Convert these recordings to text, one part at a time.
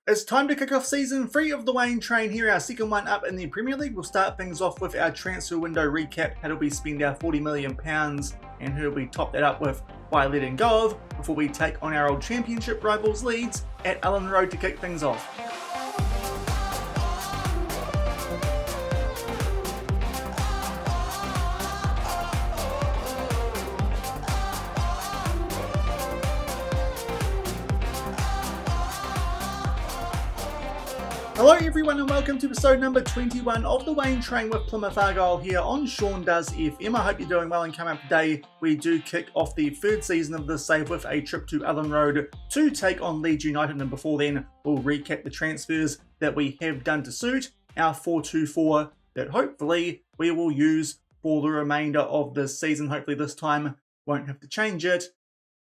It's time to kick off season 3 of the Waine Train here, our second one up in the Premier League. We'll start things off with our transfer window recap, how do we spend our £40 million and who do we top that up with by letting go of before we take on our old championship rivals Leeds at Elland Road to kick things off. Hello everyone and welcome to episode number 21 of the Waine Train with Plymouth Argyle here on Sean Does FM. I hope you're doing well, and coming up today we do kick off the third season of this save with a trip to Elland Road to take on Leeds United, and before then we'll recap the transfers that we have done to suit our 4-2-4 that hopefully we will use for the remainder of this season. Hopefully this time won't have to change it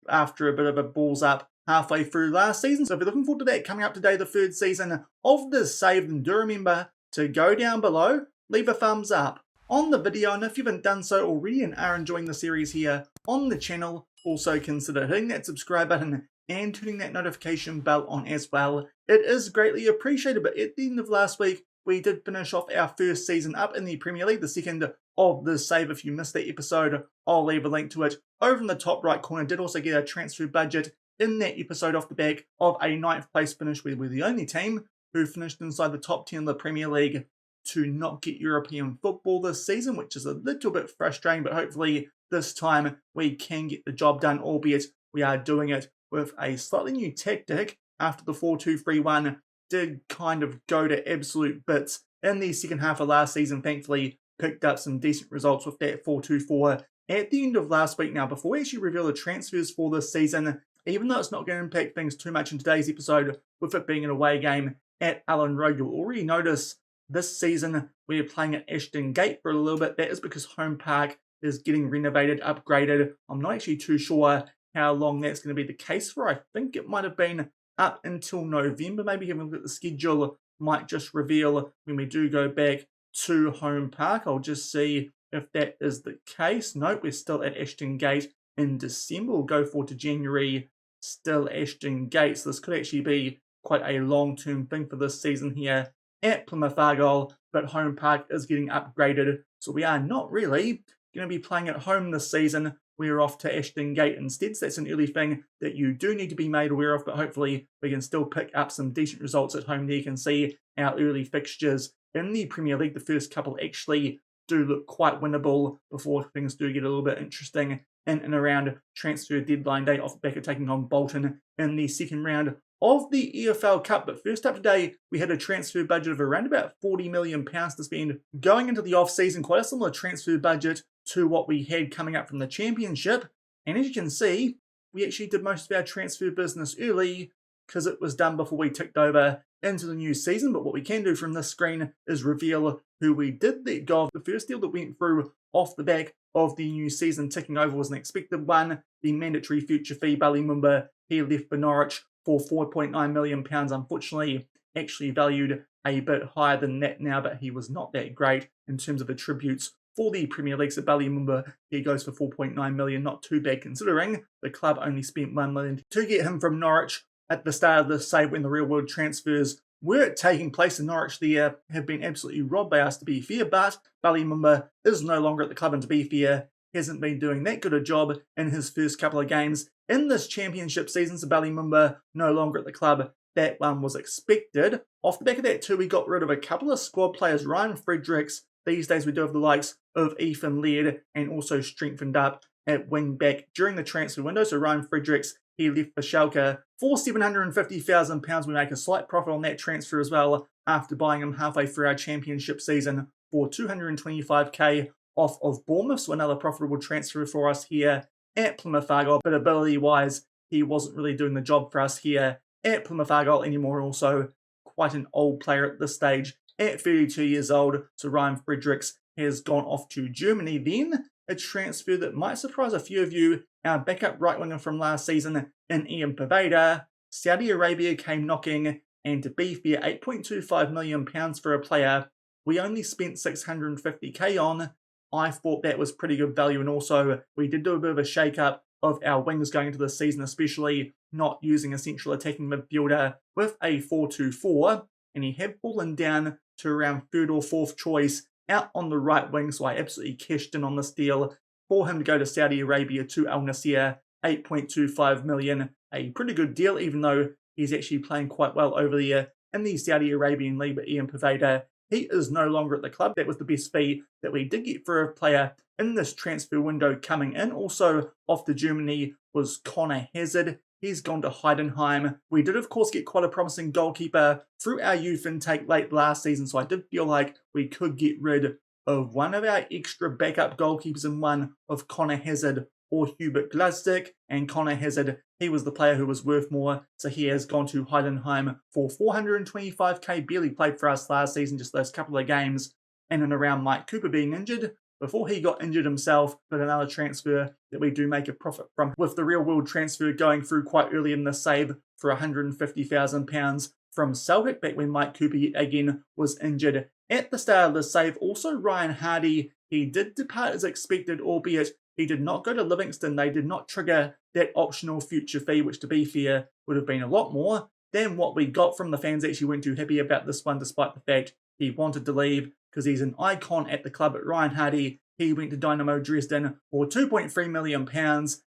after a bit of a balls up halfway through last season. So if you're looking forward to that coming up today, the third season of this save, then do remember to go down below, leave a thumbs up on the video, and if you haven't done so already and are enjoying the series here on the channel, also consider hitting that subscribe button and turning that notification bell on as well. It is greatly appreciated. But at the end of last week, we did finish off our first season up in the Premier League, the second of the save. If you missed that episode, I'll leave a link to it over in the top right corner. Did also get a transfer budget in that episode off the back of a 9th place finish, where we're the only team who finished inside the top 10 of the Premier League to not get European football this season, which is a little bit frustrating, but hopefully this time we can get the job done, albeit we are doing it with a slightly new tactic after the 4-2-3-1 did kind of go to absolute bits in the second half of last season. Thankfully picked up some decent results with that 4-2-4 at the end of last week. Now, before we actually reveal the transfers for this season, even though it's not going to impact things too much in today's episode, with it being an away game at Elland Road, you'll already notice this season we're playing at Ashton Gate for a little bit. That is because Home Park is getting renovated, upgraded. I'm not actually too sure how long that's going to be the case for. I think it might have been up until November. Maybe having a look at the schedule might just reveal when we do go back to Home Park. I'll just see if that is the case. Nope, we're still at Ashton Gate in December. We'll go forward to January, still Ashton Gate. So this could actually be quite a long-term thing for this season here at Plymouth Argyle, but Home Park is getting upgraded, so we are not really going to be playing at home this season. We're off to Ashton Gate instead, so that's an early thing that you do need to be made aware of, but hopefully we can still pick up some decent results at home there. You can see our early fixtures in the Premier League. The first couple actually do look quite winnable before things do get a little bit interesting in and around transfer deadline day, off the back of taking on Bolton in the second round of the EFL Cup. But first up today, we had a transfer budget of around about £40 million to spend going into the off-season. Quite a similar transfer budget to what we had coming up from the Championship. And as you can see, we actually did most of our transfer business early because it was done before we ticked over into the new season. But what we can do from this screen is reveal who we did let go of. The first deal that went through off the back of the new season ticking over was an expected one. The mandatory future fee, Ballymunba, he left for Norwich for £4.9 million. Unfortunately, actually valued a bit higher than that now, but he was not that great in terms of attributes for the Premier League. So Ballymunba, he goes for £4.9 million, not too bad considering the club only spent £1 million to get him from Norwich at the start of the save when the real world transfers were taking place. In Norwich there have been absolutely robbed by us, to be fair, but Ballymunba is no longer at the club, and to be fair, hasn't been doing that good a job in his first couple of games in this championship season. So Ballymunba no longer at the club. That one was expected. Off the back of that too, we got rid of a couple of squad players. Ryan Fredericks, these days we do have the likes of Ethan Laird, and also strengthened up at wing back during the transfer window. So Ryan Fredericks, he left for Schalke for £750,000. We make a slight profit on that transfer as well after buying him halfway through our championship season for $225k off of Bournemouth. So another profitable transfer for us here at Plymouth Argyle. But ability-wise, he wasn't really doing the job for us here at Plymouth Argyle anymore. Also, quite an old player at this stage at 32 years old. So Ryan Fredericks has gone off to Germany. Then a transfer that might surprise a few of you, our backup right winger from last season in Ian Paveda. Saudi Arabia came knocking, and to be fair, £8.25 million for a player we only spent $650k on. I thought that was pretty good value, and also we did do a bit of a shake-up of our wings going into the season, especially not using a central attacking midfielder with a 4-2-4, and he had fallen down to around third or fourth choice out on the right wing, so I absolutely cashed in on this deal for him to go to Saudi Arabia to Al Nassr, 8.25 million, a pretty good deal, even though he's actually playing quite well over there in the Saudi Arabian League. But Ian Poveda, he is no longer at the club. That was the best fee that we did get for a player in this transfer window coming in. Also off to Germany was Connor Hazard. He's gone to Heidenheim. We did, of course, get quite a promising goalkeeper through our youth intake late last season, so I did feel like we could get rid of one of our extra backup goalkeepers in one of Connor Hazard or Hubert Glasdick. And Connor Hazard, he was the player who was worth more, so he has gone to Heidenheim for 425k. Barely played for us last season, just those couple of games in and around Mike Cooper being injured before he got injured himself. But another transfer that we do make a profit from, with the real world transfer going through quite early in the save for £150,000 from Celtic back when Mike Cooper again was injured at the start of the save. Also Ryan Hardy, he did depart as expected, albeit he did not go to Livingston. They did not trigger that optional future fee, which to be fair would have been a lot more than what we got from the fans. Actually weren't too happy about this one, despite the fact he wanted to leave because he's an icon at the club. But Ryan Hardy, he went to Dynamo Dresden for £2.3 million,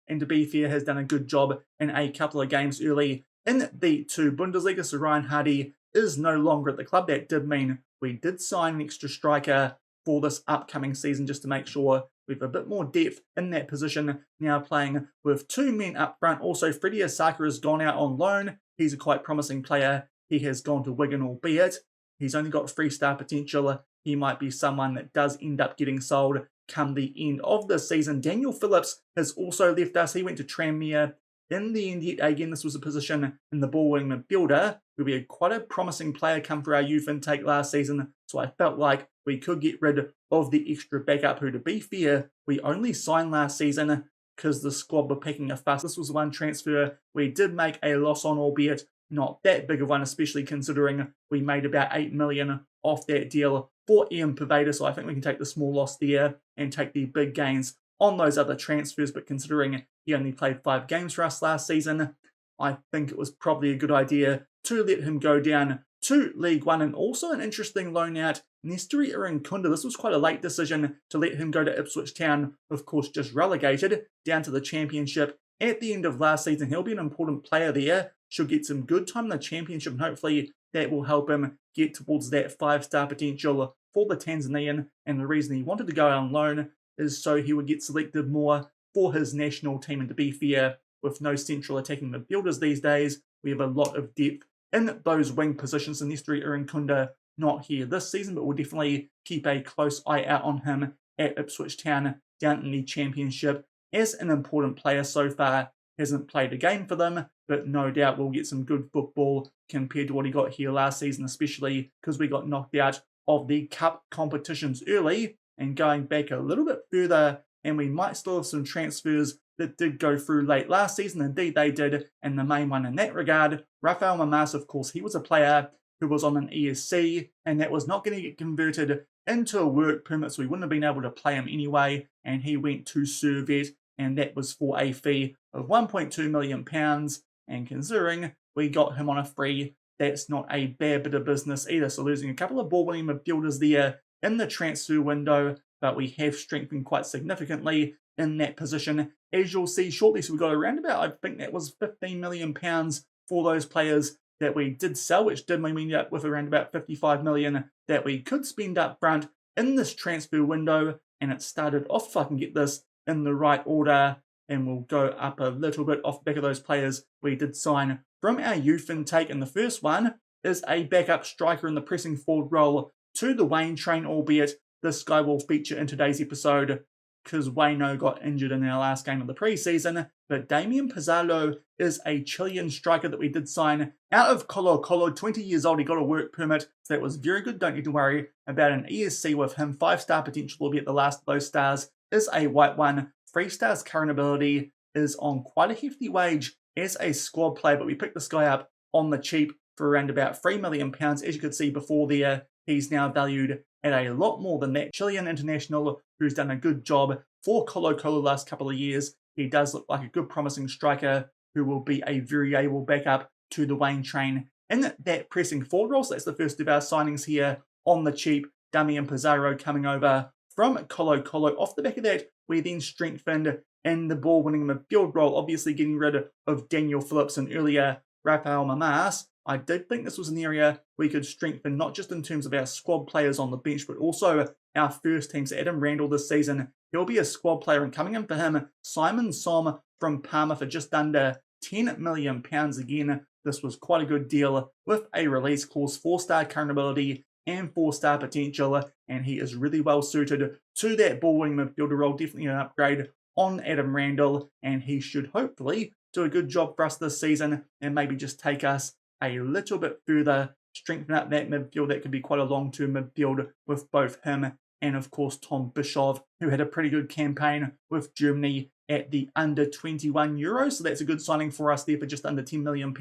and to be fair has done a good job in a couple of games early in the 2 Bundesliga. So Ryan Hardy is no longer at the club. That did mean we did sign an extra striker for this upcoming season just to make sure we have a bit more depth in that position, now playing with 2 men up front. Also, Freddie Asaka has gone out on loan. He's a quite promising player. He has gone to Wigan, albeit he's only got 3-star potential. He might be someone that does end up getting sold come the end of the season. Daniel Phillips has also left us. He went to Tranmere. In the end, yet again, this was a position in the ball-winning midfielder where we had quite a promising player come for our youth intake last season, so I felt like we could get rid of the extra backup, who, to be fair, we only signed last season because the squad were picking a fuss. This was one transfer we did make a loss on, albeit not that big of one, especially considering we made about 8 million off that deal for Ian Poveda, so I think we can take the small loss there and take the big gains on those other transfers. But considering he only played 5 games for us last season, I think it was probably a good idea to let him go down to League One. And also an interesting loan out, Nesteri Irankunda. This was quite a late decision to let him go to Ipswich Town, of course just relegated down to the Championship at the end of last season. He'll be an important player there, should get some good time in the Championship, and hopefully that will help him get towards that 5-star potential for the Tanzanian. And the reason he wanted to go on loan is so he would get selected more for his national team. And to be fair, with no central attacking midfielders these days, we have a lot of depth in those wing positions. And Nesteri Irankunda not here this season, but we'll definitely keep a close eye out on him at Ipswich Town down in the Championship as an important player. So far hasn't played a game for them, but no doubt we'll get some good football compared to what he got here last season, especially because we got knocked out of the cup competitions early. And going back a little bit further, and we might still have some transfers that did go through late last season. Indeed they did, and the main one in that regard, Rafael Mamas, of course, he was a player who was on an ESC, and that was not going to get converted into a work permit, so we wouldn't have been able to play him anyway, and he went to Servette, and that was for a fee of £1.2 million. And considering we got him on a free, that's not a bad bit of business either. So losing a couple of ball-winning midfielders there in the transfer window, but we have strengthened quite significantly in that position, as you'll see shortly. So we got around about, I think that was £15 million for those players that we did sell, which did mean we ended up with around about 55 million that we could spend up front in this transfer window. And it started off, if I can get this in the right order, and we'll go up a little bit off the back of those players we did sign from our youth intake. And the first one is a backup striker in the pressing forward role to the Waine Train, albeit this guy will feature in today's episode because Waine got injured in our last game of the preseason. But Damian Pizarro is a Chilean striker that we did sign out of Colo Colo, 20 years old. He got a work permit, so that was very good. Don't need to worry about an ESC with him. 5-star potential, albeit the last of those stars is a white one. 3 stars current ability, is on quite a hefty wage as a squad player, but we picked this guy up on the cheap for around about £3 million. As you could see before there, he's now valued at a lot more than that. Chilean international who's done a good job for Colo Colo last couple of years, he does look like a good promising striker who will be a very able backup to the Waine Train in that pressing forward role. So that's the first of our signings here on the cheap. Damian Pizarro coming over from Colo Colo. Off the back of that, we then strengthened in the ball-winning midfield role, obviously getting rid of Daniel Phillips and earlier Rafael Mamas. I did think this was an area we could strengthen, not just in terms of our squad players on the bench, but also our first team. So Adam Randall this season, he'll be a squad player, and coming in for him, Simon Som from Parma for just under £10 million again. This was quite a good deal with a release clause, 4-star current ability and 4-star potential, and he is really well suited to that ball-winning midfielder role. Definitely an upgrade on Adam Randall, and he should hopefully do a good job for us this season and maybe just take us a little bit further, strengthen up that midfield. That could be quite a long-term midfield with both him and, of course, Tom Bischoff, who had a pretty good campaign with Germany at the under-21 Euros. So that's a good signing for us there for just under £10 million,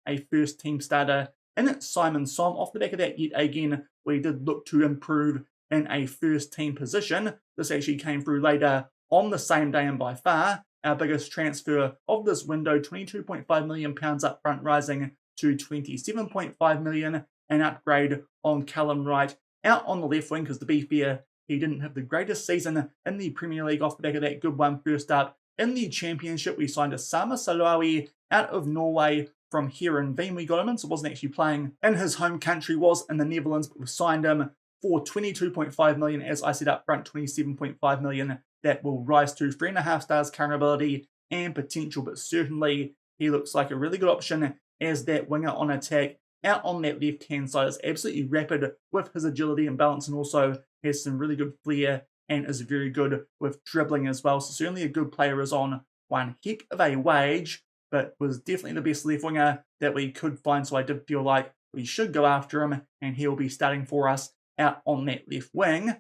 a first-team starter. And Simon Som, off the back of that, yet again, we did look to improve in a first-team position. This actually came through later on the same day, and by far our biggest transfer of this window, £22.5 million up front, rising to £27.5 million, an upgrade on Callum Wright out on the left wing, because to be fair, he didn't have the greatest season in the Premier League. Off the back of that good one first up in the Championship, we signed Osama Salawi out of Norway from Heerenveen. We got him in, so wasn't actually playing in his home country, was in the Netherlands, but we signed him for £22.5 million, as I said up front, £27.5 million. That will rise to 3.5 stars current ability and potential, but certainly he looks like a really good option as that winger on attack. Out on that left-hand side is absolutely rapid with his agility and balance, and also has some really good flair and is very good with dribbling as well. So certainly a good player, is on one heck of a wage, but was definitely the best left winger that we could find. So I did feel like we should go after him, and he'll be starting for us out on that left wing.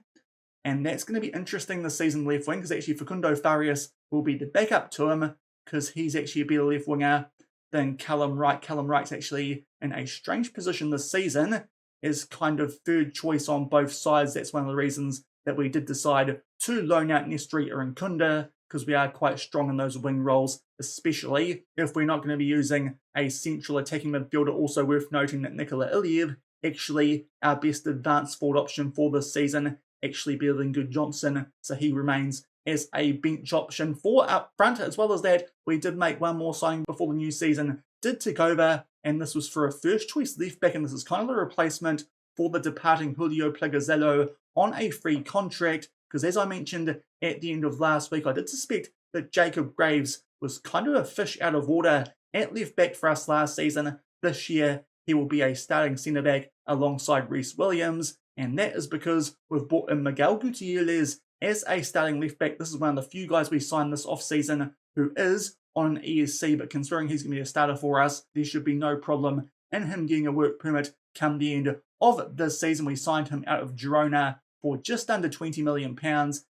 And that's going to be interesting this season, left wing, because actually Facundo Farias will be the backup to him, because he's actually a better left winger than Callum Wright. Callum Wright's actually in a strange position this season, is kind of third choice on both sides. That's one of the reasons that we did decide to loan out Nestri or Nkunda, because we are quite strong in those wing roles, especially if we're not going to be using a central attacking midfielder. Also worth noting that Nikola Iliev, actually our best advanced forward option for this season, actually better than Good Johnson, so he remains as a bench option for up front. As well as that, we did make one more signing before the new season did take over, and this was for a first choice left back, and this is kind of a replacement for the departing Julio Plagazello on a free contract, because as I mentioned at the end of last week, I did suspect that Jacob Graves was kind of a fish out of water at left back for us last season. This year, he will be a starting centre back alongside Reece Williams, and that is because we've brought in Miguel Gutierrez as a starting left back. This is one of the few guys we signed this off season who is on an ESC, but considering he's going to be a starter for us, there should be no problem in him getting a work permit come the end of this season. We signed him out of Girona for just under £20 million,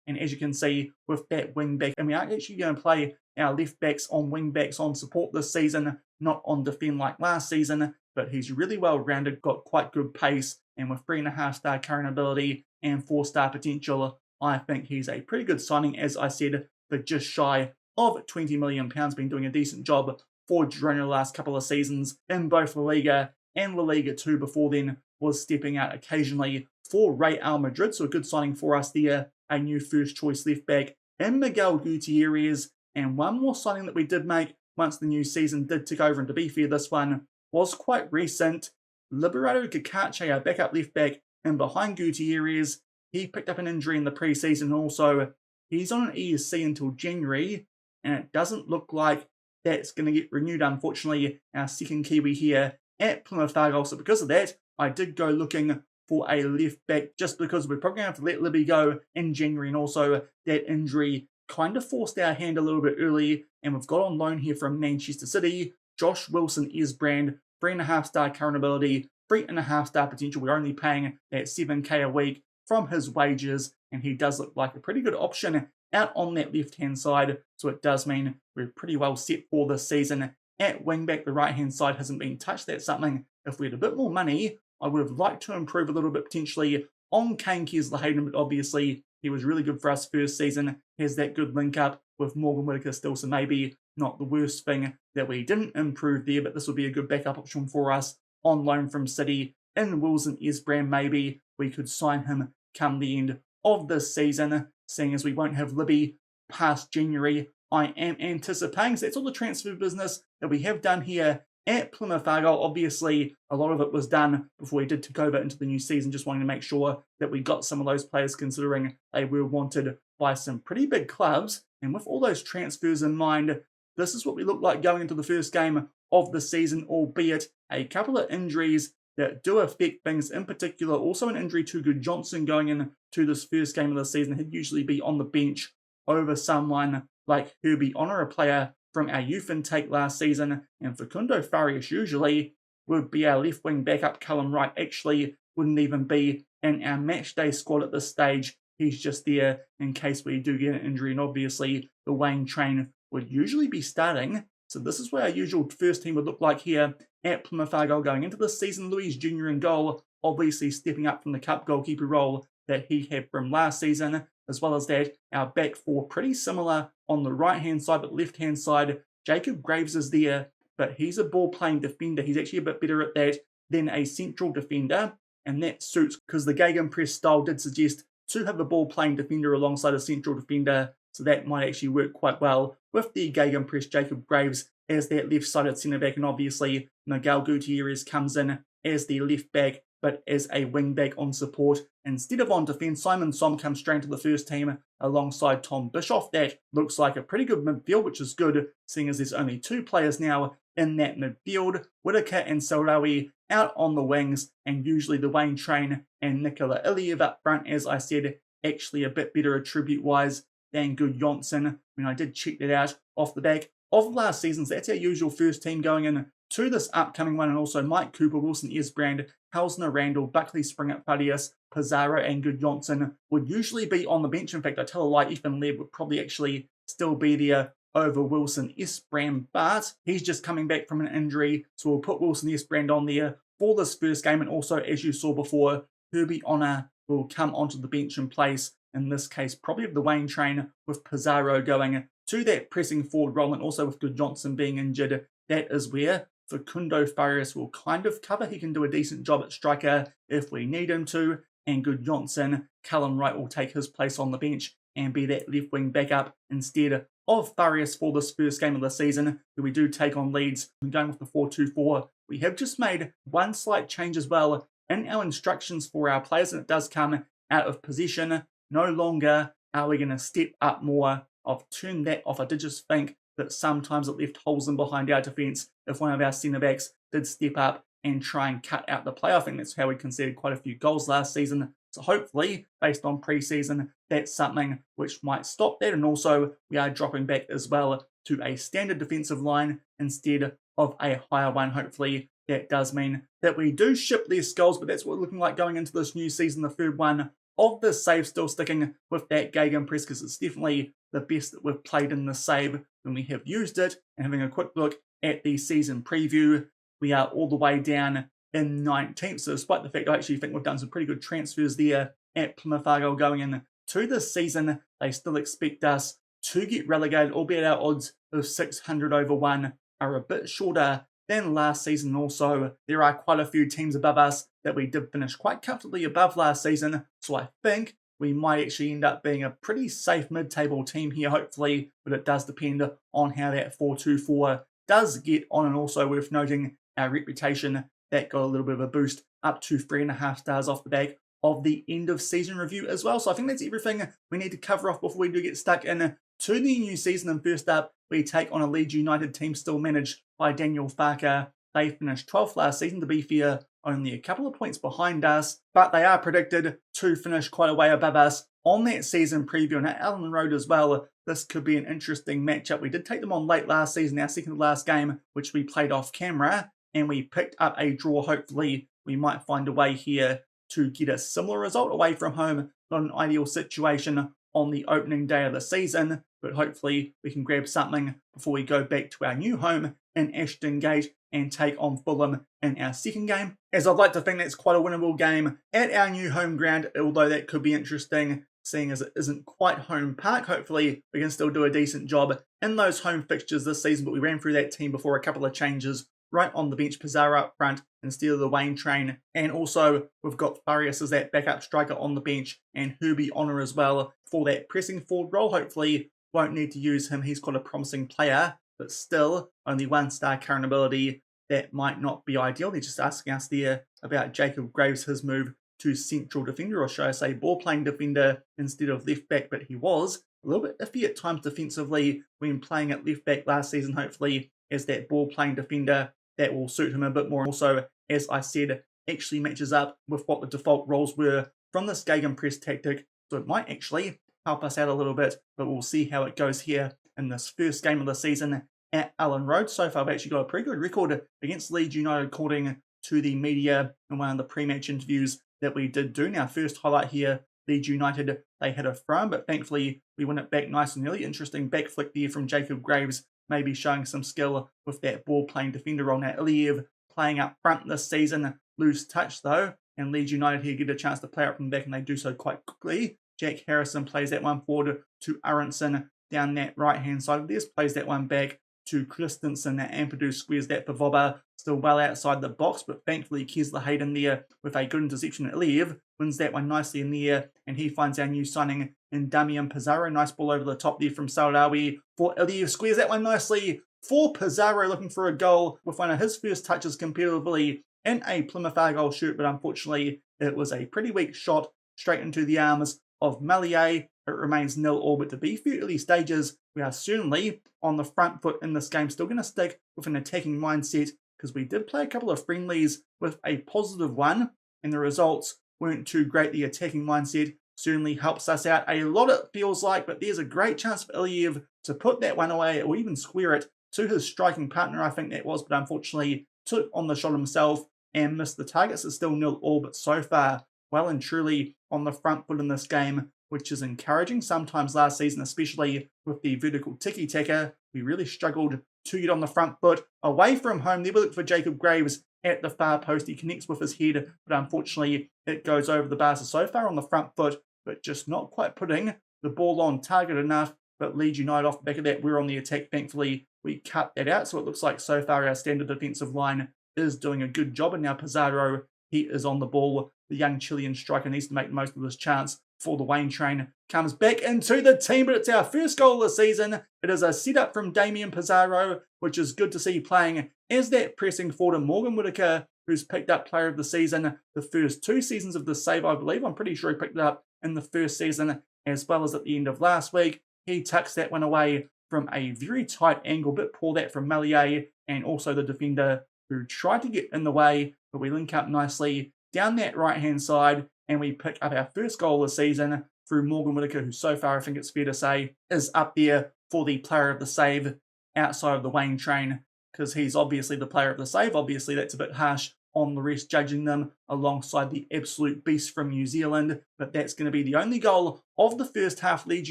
and as you can see with that wing back, and we aren't actually going to play our left backs on wing backs on support this season, not on defend like last season, but he's really well rounded, got quite good pace, and with 3.5 star current ability and 4-star potential, I think he's a pretty good signing, as I said, for just shy of £20 million. Been doing a decent job for Girona the last couple of seasons in both La Liga and La Liga 2 before then, was stepping out occasionally for Real Madrid, so a good signing for us there. A new first choice left back in Miguel Gutierrez, and one more signing that we did make once the new season did take over, and to be fair, this one was quite recent. Liberato Kakache, our backup left back, and behind Gutierrez, he picked up an injury in the pre-season. Also, he's on an ESC until January, and it doesn't look like that's going to get renewed, unfortunately, our second Kiwi here at Plymouth Argyle. So because of that, I did go looking for a left back, just because we're probably going to have to let Libby go in January, and also that injury kind of forced our hand a little bit early, and we've got on loan here from Manchester City, Josh Wilson Esbrand, 3.5 star current ability, 3.5 star potential. We're only paying that 7k a week from his wages, and he does look like a pretty good option out on that left-hand side, so it does mean we're pretty well set for this season. At wing-back, the right-hand side hasn't been touched. That's something, if we had a bit more money, I would have liked to improve a little bit potentially on Kane Kesler-Hayden, but obviously he was really good for us first season, has that good link-up with Morgan Whittaker still, so maybe not the worst thing that we didn't improve there, but this would be a good backup option for us on loan from City. In Wilson Esbrand, maybe we could sign him come the end of this season, seeing as we won't have Libby past January. I am anticipating. So that's all the transfer business that we have done here at Plymouth Argyle. Obviously, a lot of it was done before we did take over into the new season, just wanting to make sure that we got some of those players, considering they were wanted by some pretty big clubs. And with all those transfers in mind, this is what we look like going into the first game of the season, albeit a couple of injuries that do affect things, in particular also an injury to Good Johnson going into this first game of the season. He'd usually be on the bench over someone like Herbie Honor, a player from our youth intake last season, and Facundo Farias usually would be our left wing backup. Callum Wright actually wouldn't even be in our match day squad at this stage. He's just there in case we do get an injury, and obviously the Waine Train would usually be starting. So this is what our usual first team would look like here at Plymouth Argyle going into this season. Louise Jr. in goal, obviously stepping up from the cup goalkeeper role that he had from last season. As well as that, our back four pretty similar on the right-hand side, but left-hand side, Jacob Graves is there, but he's a ball-playing defender. He's actually a bit better at that than a central defender, and that suits because the gegenpress style did suggest to have a ball-playing defender alongside a central defender, so that might actually work quite well with the gegenpress Jacob Graves as that left-sided centre-back, and obviously Miguel Gutierrez comes in as the left-back, but as a wing-back on support instead of on defence. Simon Som comes straight to the first team alongside Tom Bischoff. That looks like a pretty good midfield, which is good, seeing as there's only two players now in that midfield. Whittaker and Salrawi out on the wings, and usually the Waine Train and Nikola Iliev up front, as I said, actually a bit better attribute-wise than Good Johnson. I mean, I did check that out off the back of last season, so that's our usual first team going in to this upcoming one, and also Mike Cooper, Wilson Esbrand, Helsner, Randall, Buckley, Springer, Farias, Pizarro, and Good Johnson would usually be on the bench. In fact, I tell a lie, Ethan Leb would probably actually still be there over Wilson Esbrand, but he's just coming back from an injury, so we'll put Wilson Esbrand on there for this first game. And also, as you saw before, Herbie Honor will come onto the bench in place, in this case, probably of the Waine Train, with Pizarro going to that pressing forward role, and also with Good Johnson being injured. That is where Facundo Farias will kind of cover. He can do a decent job at striker if we need him to, and Good Johnson, Callum Wright will take his place on the bench and be that left wing backup instead of Farias for this first game of the season, where we do take on Leeds. I'm going with the 4-2-4. We have just made one slight change as well in our instructions for our players, and it does come out of possession. No longer are we going to step up more. I've turned that off. I did just think that sometimes it left holes in behind our defence if one of our centre-backs did step up and try and cut out the play. I think that's how we conceded quite a few goals last season. So hopefully, based on pre-season, that's something which might stop that. And also, we are dropping back as well to a standard defensive line instead of a higher one. Hopefully, that does mean that we do ship less goals, but that's what we're looking like going into this new season, the third one of the save, still sticking with that gegenpress because it's definitely the best that we've played in the save when we have used it. And having a quick look at the season preview, we are all the way down in 19th. So despite the fact I actually think we've done some pretty good transfers there at Plymouth Argyle going in to this season, they still expect us to get relegated, albeit our odds of 600 over 1 are a bit shorter than last season. Also, there are quite a few teams above us that we did finish quite comfortably above last season. So I think we might actually end up being a pretty safe mid-table team here, hopefully, but it does depend on how that 4-2-4 does get on. And also worth noting our reputation, that got a little bit of a boost up to 3.5 stars off the back of the end of season review as well. So I think that's everything we need to cover off before we do get stuck in to the new season. And first up, we take on a Leeds United team still managed by Daniel Farker. They finished 12th last season, to be fair, only a couple of points behind us, but they are predicted to finish quite a way above us on that season preview. And at Allen Road as well, this could be an interesting matchup. We did take them on late last season, our second to last game, which we played off camera, and we picked up a draw. Hopefully, we might find a way here to get a similar result away from home. Not an ideal situation on the opening day of the season, but hopefully we can grab something before we go back to our new home in Ashton Gate and take on Fulham in our second game, as I'd like to think that's quite a winnable game at our new home ground, although that could be interesting seeing as it isn't quite home park. Hopefully we can still do a decent job in those home fixtures this season, but we ran through that team before, a couple of changes right on the bench. Pizarro up front instead of the Waine Train, and also we've got Farias as that backup striker on the bench, and Herbie Honor as well for that pressing forward role. Hopefully won't need to use him, he's quite a promising player, but still only 1-star current ability. That might not be ideal. They're just asking us there about Jacob Graves, his move to central defender, or should I say ball playing defender instead of left back, but he was a little bit iffy at times defensively when playing at left back last season. Hopefully as that ball playing defender, that will suit him a bit more. Also, as I said, actually matches up with what the default roles were from this gegenpress tactic, so it might actually help us out a little bit, but we'll see how it goes here in this first game of the season at Allen Road. So far, I've actually got a pretty good record against Leeds United, according to the media in one of the pre-match interviews that we did do. Now, first highlight here, Leeds United, they had a throw, but thankfully we win it back nice and early. Interesting back flick there from Jacob Graves, maybe showing some skill with that ball-playing defender role. Now, Iliev playing up front this season, loose touch though, and Leeds United here get a chance to play up from the back, and they do so quite quickly. Jack Harrison plays that one forward to Aronson down that right-hand side of this, plays that one back to Christensen. That Ampadu squares that for Vobber, still well outside the box, but thankfully Kesler Hayden there with a good interception. Iliev wins that one nicely in the air, and he finds our new signing in Damian Pizarro. Nice ball over the top there from Saldawi for Iliev, squares that one nicely for Pizarro, looking for a goal with one of his first touches competitively in a Plymouth Argyle shirt, but unfortunately it was a pretty weak shot straight into the arms of Melier. It remains 0-0, but to be fair, early stages, we are certainly on the front foot in this game. Still going to stick with an attacking mindset, because we did play a couple of friendlies with a positive one, and the results weren't too great. The attacking mindset certainly helps us out a lot, it feels like, but there's a great chance for Iliev to put that one away, or even square it to his striking partner, I think that was, but unfortunately took on the shot himself and missed the target. So it's still 0-0, but so far, well and truly on the front foot in this game, which is encouraging. Sometimes last season, especially with the vertical tiki-taka, we really struggled to get on the front foot away from home. There we look for Jacob Graves at the far post. He connects with his head, but unfortunately it goes over the bar. So far on the front foot, but just not quite putting the ball on target enough. But Leeds United off the back of that, we're on the attack. Thankfully, we cut that out. So it looks like so far our standard defensive line is doing a good job. And now Pizarro, he is on the ball. The young Chilean striker needs to make the most of this chance for the Waine Train. Comes back into the team, but it's our first goal of the season. It is a setup from Damian Pizarro, which is good to see playing as that pressing forward. Morgan Whitaker, who's picked up player of the season the first 2 seasons of this save, I believe. I'm pretty sure he picked it up in the first season as well as at the end of last week. He tucks that one away from a very tight angle, bit poor that from Melier, and also the defender who tried to get in the way, but we link up nicely down that right-hand side, and we pick up our first goal of the season through Morgan Whitaker, who so far, I think it's fair to say, is up there for the player of the save outside of the Waine Train, because he's obviously the player of the save. Obviously, that's a bit harsh on the rest judging them alongside the absolute beast from New Zealand, but that's going to be the only goal of the first half. Leeds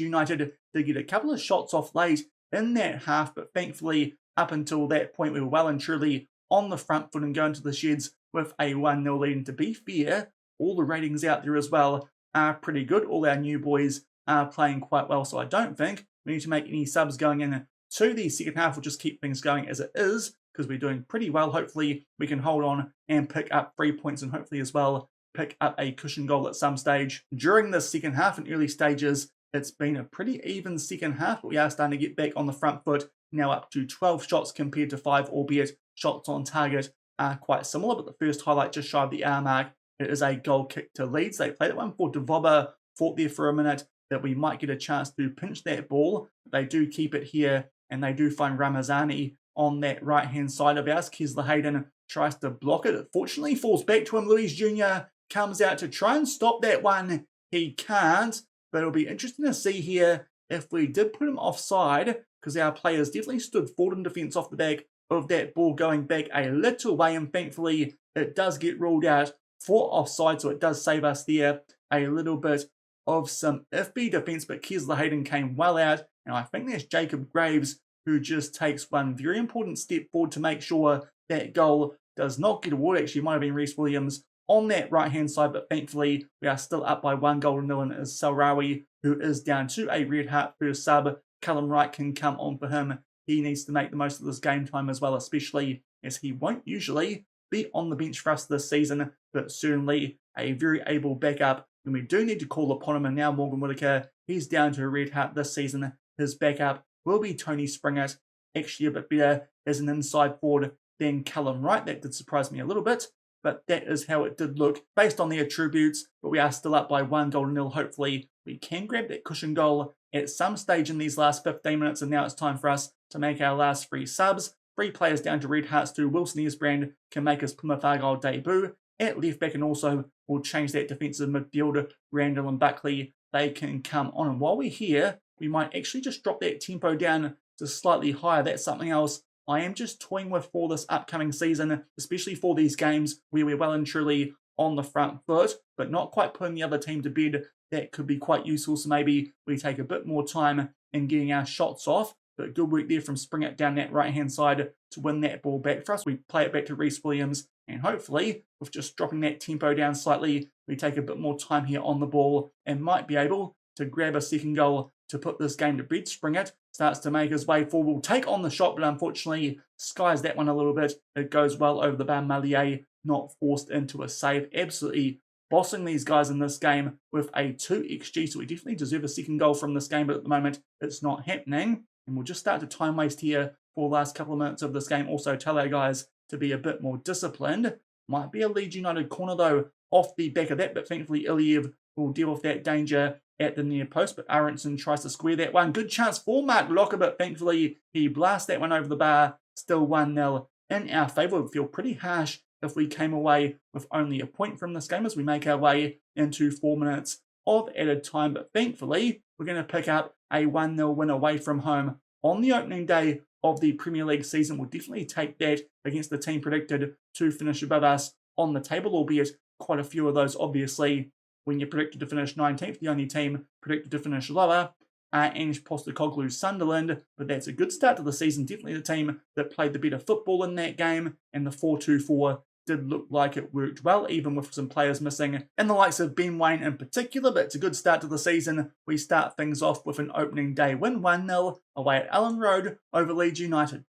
United did get a couple of shots off late in that half, but thankfully, up until that point, we were well and truly on the front foot and going to the sheds with a 1-0 lead. And to be fair, all the ratings out there as well are pretty good. All our new boys are playing quite well, so I don't think we need to make any subs going in to the second half. We'll just keep things going as it is, because we're doing pretty well. Hopefully we can hold on and pick up 3 points, and hopefully as well pick up a cushion goal at some stage during the second half. In early stages, it's been a pretty even second half, but we are starting to get back on the front foot, now up to 12 shots compared to 5, albeit shots on target are quite similar. But the first highlight just shy of the hour mark, it is a goal kick to Leeds. They played that one for Vobber, thought there for a minute that we might get a chance to pinch that ball. They do keep it here, and they do find Ramazani on that right-hand side of ours. Kesler Hayden tries to block it. It fortunately falls back to him. Luis Jr. comes out to try and stop that one. He can't, but it'll be interesting to see here if we did put him offside, because our players definitely stood forward in defence off the back of that ball going back a little way, and thankfully it does get ruled out for offside, so it does save us there a little bit of some iffy defence. But Kesler Hayden came well out, and I think that's Jacob Graves who just takes one very important step forward to make sure that goal does not get awarded. Actually, it might have been Reece Williams on that right hand side, but thankfully we are still up by 1-0 and it is Salrawi who is down to a red heart first sub. Callum Wright can come on for him. He needs to make the most of this game time as well, especially as he won't usually be on the bench for us this season, but certainly a very able backup. And we do need to call upon him. And now Morgan Whittaker, he's down to a red heart this season. His backup will be Tony Springett, actually a bit better as an inside forward than Callum Wright. That did surprise me a little bit, but that is how it did look based on the attributes. But we are still up by 1-0. Hopefully we can grab that cushion goal at some stage in these last 15 minutes. And now it's time for us to make our last 3 subs. 3 players down to red hearts too. Wilson Esbrand can make his Plymouth Argyle debut at left back, and also we'll change that defensive midfield. Randall and Buckley, they can come on. And while we're here, we might actually just drop that tempo down to slightly higher. That's something else I am just toying with for this upcoming season, especially for these games where we're well and truly on the front foot, but not quite putting the other team to bed. That could be quite useful, so maybe we take a bit more time in getting our shots off. But good work there from Springett down that right-hand side to win that ball back for us. We play it back to Reece Williams, and hopefully, with just dropping that tempo down slightly, we take a bit more time here on the ball and might be able to grab a second goal to put this game to bed. Springett starts to make his way forward. We'll take on the shot, but unfortunately skies that one a little bit. It goes well over the bar. Mallier not forced into a save. Absolutely bossing these guys in this game with a 2xG, so we definitely deserve a second goal from this game, but at the moment it's not happening. And we'll just start to time waste here for the last couple of minutes of this game. Also tell our guys to be a bit more disciplined. Might be a Leeds United corner though off the back of that, but thankfully Iliev will deal with that danger at the near post. But Aronson tries to square that one. Good chance for Mark Locker, but thankfully he blasts that one over the bar. Still 1-0 in our favour. It would feel pretty harsh if we came away with only a point from this game as we make our way into 4 minutes of added time. But thankfully we're going to pick up a 1-0 win away from home on the opening day of the Premier League season. We'll definitely take that against the team predicted to finish above us on the table, albeit quite a few of those, obviously, when you're predicted to finish 19th, the only team predicted to finish lower, Ange Postecoglou's Sunderland. But that's a good start to the season. Definitely the team that played the better football in that game, and the 4-2-4 did look like it worked well, even with some players missing, and the likes of Ben Waine in particular. But it's a good start to the season. We start things off with an opening day win, 1-0 away at Ellen Road over Leeds United.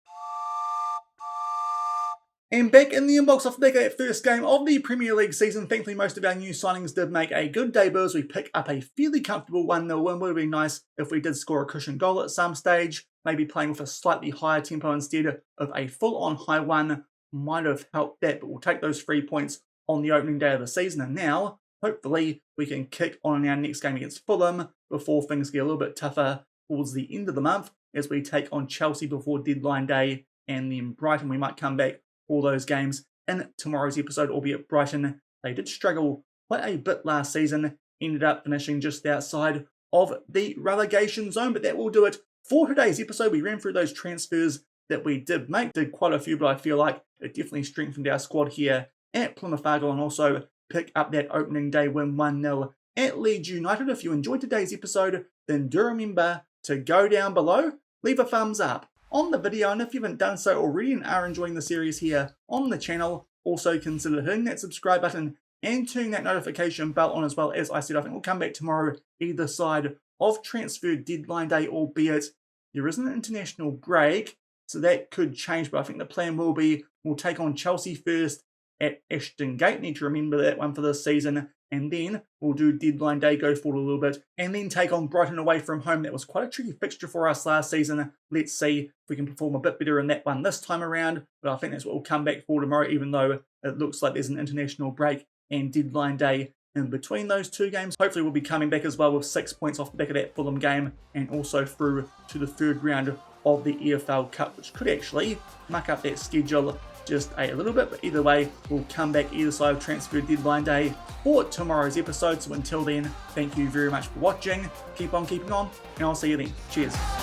And back in the inbox off the back of that first game of the Premier League season, thankfully most of our new signings did make a good debut as we pick up a fairly comfortable 1-0 win. Would have been nice if we did score a cushion goal at some stage, maybe playing with a slightly higher tempo instead of a full-on high one. Might have helped that, but we'll take those 3 points on the opening day of the season. And now, hopefully, we can kick on in our next game against Fulham before things get a little bit tougher towards the end of the month as we take on Chelsea before deadline day, and then Brighton. We might come back for those games in tomorrow's episode, albeit Brighton, they did struggle quite a bit last season, ended up finishing just outside of the relegation zone, but that will do it for today's episode. We ran through those transfers that we did make, did quite a few, but I feel like it definitely strengthened our squad here at Plymouth Argyle, and also pick up that opening day win 1-0 at Leeds United. If you enjoyed today's episode, then do remember to go down below, leave a thumbs up on the video, and if you haven't done so already and are enjoying the series here on the channel, also consider hitting that subscribe button and turning that notification bell on as well. As I said, I think we'll come back tomorrow either side of transfer deadline day, albeit there is an international break, so that could change, but I think the plan will be we'll take on Chelsea first at Ashton Gate. Need to remember that one for this season. And then we'll do deadline day, go forward a little bit, and then take on Brighton away from home. That was quite a tricky fixture for us last season. Let's see if we can perform a bit better in that one this time around. But I think that's what we'll come back for tomorrow, even though it looks like there's an international break and deadline day in between those two games. Hopefully we'll be coming back as well with 6 points off the back of that Fulham game, and also through to the third round of the EFL Cup, which could actually muck up that schedule just a little bit. But either way, we'll come back either side of transfer deadline day for tomorrow's episode. So until then, thank you very much for watching. Keep on keeping on, and I'll see you then. Cheers.